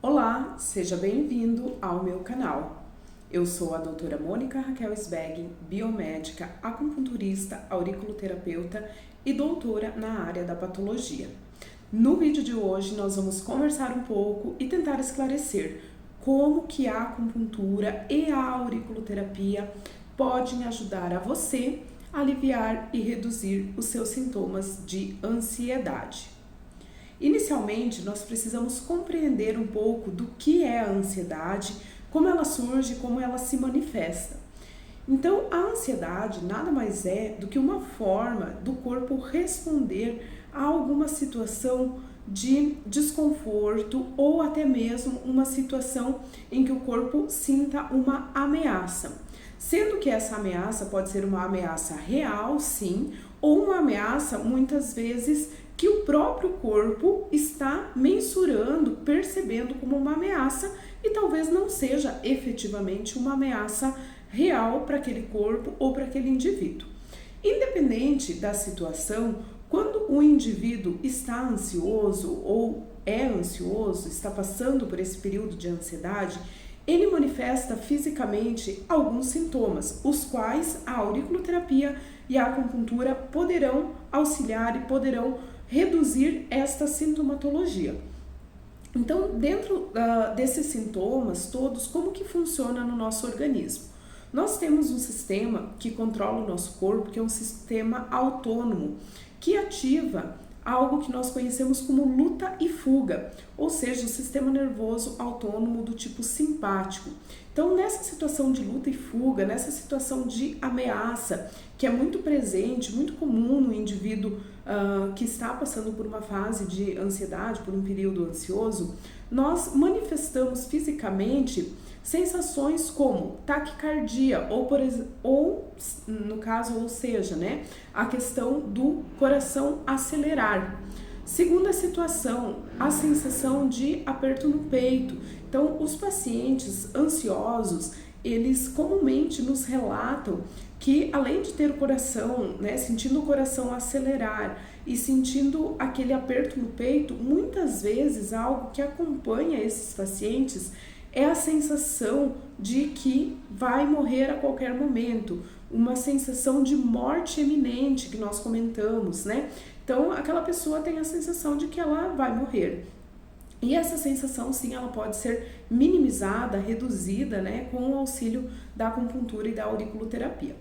Olá, seja bem-vindo ao meu canal. Eu sou a doutora Mônica Raquel Sbeg, biomédica, acupunturista, auriculoterapeuta e doutora na área da patologia. No vídeo de hoje nós vamos conversar um pouco e tentar esclarecer como que a acupuntura e a auriculoterapia podem ajudar a você a aliviar e reduzir os seus sintomas de ansiedade. Inicialmente, nós precisamos compreender um pouco do que é a ansiedade, como ela surge, como ela se manifesta. Então, a ansiedade nada mais é do que uma forma do corpo responder a alguma situação de desconforto ou até mesmo uma situação em que o corpo sinta uma ameaça. Sendo que essa ameaça pode ser uma ameaça real, sim, ou uma ameaça muitas vezes que o próprio corpo está mensurando, percebendo como uma ameaça e talvez não seja efetivamente uma ameaça real para aquele corpo ou para aquele indivíduo. Independente da situação, quando o indivíduo está ansioso ou é ansioso, está passando por esse período de ansiedade, ele manifesta fisicamente alguns sintomas, os quais a auriculoterapia e a acupuntura poderão auxiliar e poderão reduzir esta sintomatologia. Então, dentro desses sintomas todos, como que funciona no nosso organismo? Nós temos um sistema que controla o nosso corpo, que é um sistema autônomo, que ativa algo que nós conhecemos como luta e fuga, ou seja, o sistema nervoso autônomo do tipo simpático. Então, nessa situação de luta e fuga, nessa situação de ameaça, que é muito presente, muito comum no indivíduo que está passando por uma fase de ansiedade, por um período ansioso, nós manifestamos fisicamente sensações como taquicardia ou seja, né, a questão do coração acelerar. Segunda situação, a sensação de aperto no peito. Então, os pacientes ansiosos, eles comumente nos relatam que além de ter o coração, né, sentindo o coração acelerar e sentindo aquele aperto no peito, muitas vezes algo que acompanha esses pacientes é a sensação de que vai morrer a qualquer momento, uma sensação de morte iminente que nós comentamos, né? Então, aquela pessoa tem a sensação de que ela vai morrer. E essa sensação, sim, ela pode ser minimizada, reduzida, né, com o auxílio da acupuntura e da auriculoterapia.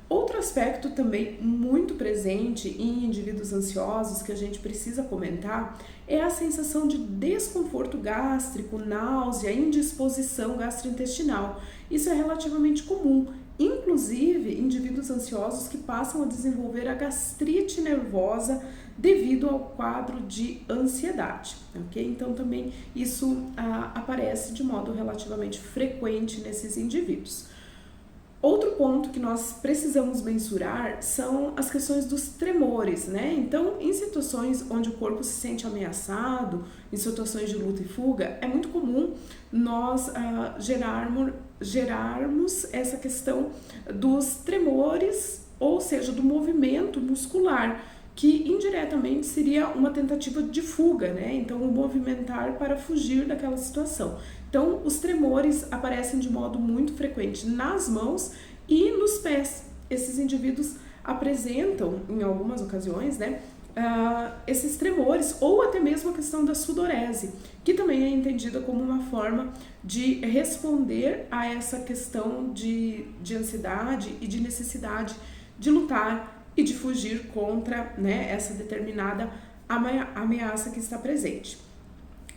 Outro aspecto também muito presente em indivíduos ansiosos que a gente precisa comentar é a sensação de desconforto gástrico, náusea, indisposição gastrointestinal. Isso é relativamente comum, inclusive indivíduos ansiosos que passam a desenvolver a gastrite nervosa devido ao quadro de ansiedade, ok? Então também isso aparece de modo relativamente frequente nesses indivíduos. Outro ponto que nós precisamos mensurar são as questões dos tremores, né? Então, em situações onde o corpo se sente ameaçado, em situações de luta e fuga, é muito comum nós gerarmos essa questão dos tremores, ou seja, do movimento muscular, que indiretamente seria uma tentativa de fuga, né? Então, o movimentar para fugir daquela situação. Então, os tremores aparecem de modo muito frequente nas mãos e nos pés. Esses indivíduos apresentam, em algumas ocasiões, né, esses tremores, ou até mesmo a questão da sudorese, que também é entendida como uma forma de responder a essa questão de ansiedade e de necessidade de lutar e de fugir contra, né, essa determinada ameaça que está presente.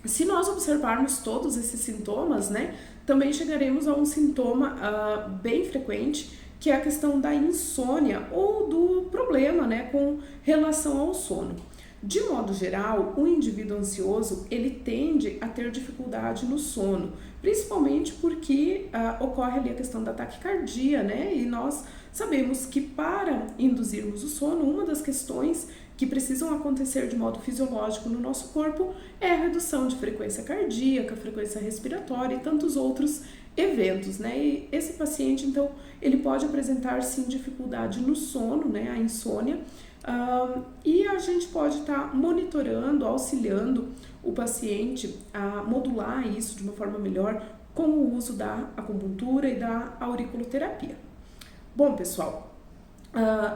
Se nós observarmos todos esses sintomas, né, também chegaremos a um sintoma bem frequente, que é a questão da insônia ou do problema, né, com relação ao sono. De modo geral, o indivíduo ansioso, ele tende a ter dificuldade no sono, principalmente porque ocorre ali a questão da taquicardia, né, e nós sabemos que para induzirmos o sono, uma das questões que precisam acontecer de modo fisiológico no nosso corpo é a redução de frequência cardíaca, frequência respiratória e tantos outros eventos, né? E esse paciente, então, ele pode apresentar sim dificuldade no sono, né? A insônia, e a gente pode estar monitorando, auxiliando o paciente a modular isso de uma forma melhor com o uso da acupuntura e da auriculoterapia. Bom, pessoal,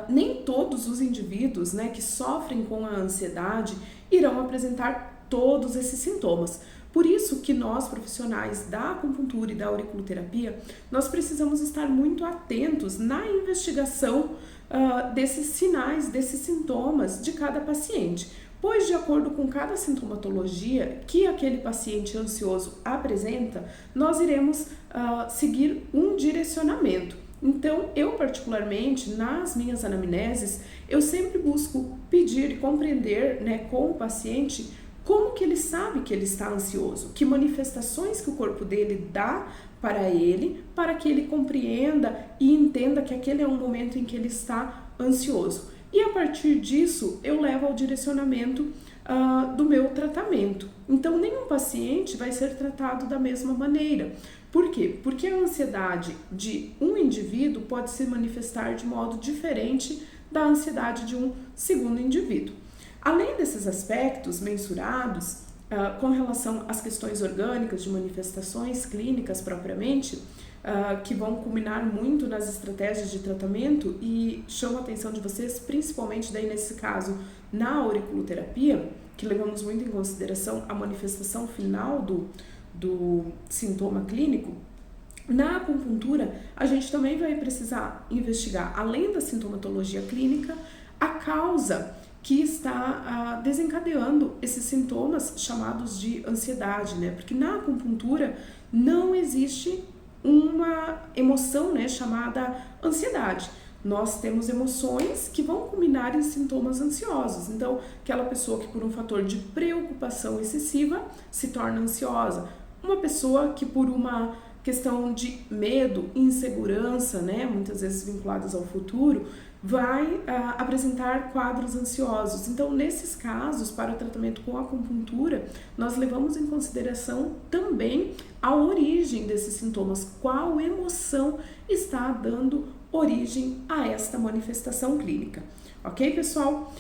nem todos os indivíduos, né, que sofrem com a ansiedade irão apresentar todos esses sintomas. Por isso que nós, profissionais da acupuntura e da auriculoterapia, nós precisamos estar muito atentos na investigação desses sinais, desses sintomas de cada paciente, pois de acordo com cada sintomatologia que aquele paciente ansioso apresenta, nós iremos seguir um direcionamento. Então, eu particularmente, nas minhas anamneses, eu sempre busco pedir e compreender, né, com o paciente como que ele sabe que ele está ansioso, que manifestações que o corpo dele dá para ele, para que ele compreenda e entenda que aquele é um momento em que ele está ansioso. E a partir disso, eu levo ao direcionamento do meu tratamento. Então, nenhum paciente vai ser tratado da mesma maneira. Por quê? Porque a ansiedade de um indivíduo pode se manifestar de modo diferente da ansiedade de um segundo indivíduo. Além desses aspectos mensurados, com relação às questões orgânicas de manifestações clínicas propriamente, que vão culminar muito nas estratégias de tratamento e chamo a atenção de vocês, principalmente daí nesse caso na auriculoterapia, que levamos muito em consideração a manifestação final do sintoma clínico. Na acupuntura, a gente também vai precisar investigar, além da sintomatologia clínica, a causa que está desencadeando esses sintomas chamados de ansiedade, né? Porque na acupuntura não existe uma emoção, né, chamada ansiedade. Nós temos emoções que vão culminar em sintomas ansiosos. Então, aquela pessoa que por um fator de preocupação excessiva se torna ansiosa. Uma pessoa que por uma questão de medo, insegurança, né, muitas vezes vinculadas ao futuro, vai apresentar quadros ansiosos. Então, nesses casos, para o tratamento com acupuntura, nós levamos em consideração também a origem desses sintomas, qual emoção está dando origem a esta manifestação clínica. Ok, pessoal?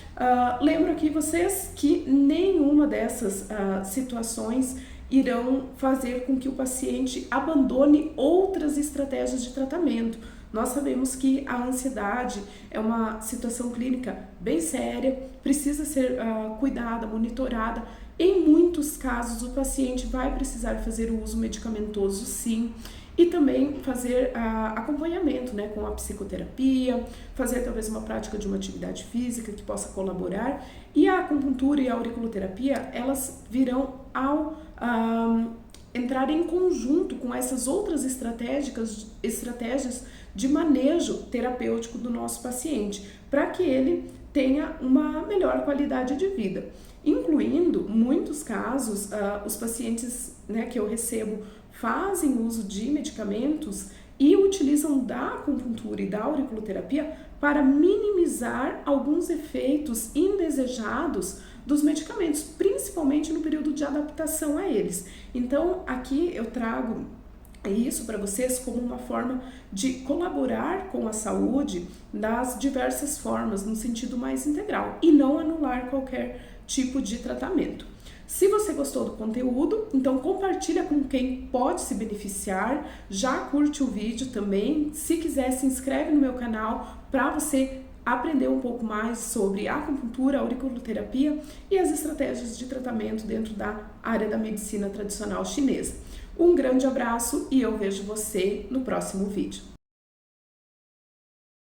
Lembro aqui vocês que nenhuma dessas situações irão fazer com que o paciente abandone outras estratégias de tratamento. Nós sabemos que a ansiedade é uma situação clínica bem séria, precisa ser cuidada, monitorada. Em muitos casos, o paciente vai precisar fazer o uso medicamentoso, sim, e também fazer acompanhamento, né, com a psicoterapia, fazer talvez uma prática de uma atividade física que possa colaborar. E a acupuntura e a auriculoterapia, elas virão ao entrar em conjunto com essas outras estratégias de manejo terapêutico do nosso paciente, para que ele tenha uma melhor qualidade de vida. Incluindo, muitos casos, os pacientes, né, que eu recebo fazem uso de medicamentos e utilizam da acupuntura e da auriculoterapia para minimizar alguns efeitos indesejados dos medicamentos, principalmente no período de adaptação a eles. Então, aqui eu trago isso para vocês como uma forma de colaborar com a saúde das diversas formas, no sentido mais integral, e não anular qualquer tipo de tratamento. Se você gostou do conteúdo, então compartilha com quem pode se beneficiar, já curte o vídeo também, se quiser se inscreve no meu canal para você aprender um pouco mais sobre acupuntura, auriculoterapia e as estratégias de tratamento dentro da área da medicina tradicional chinesa. Um grande abraço e eu vejo você no próximo vídeo.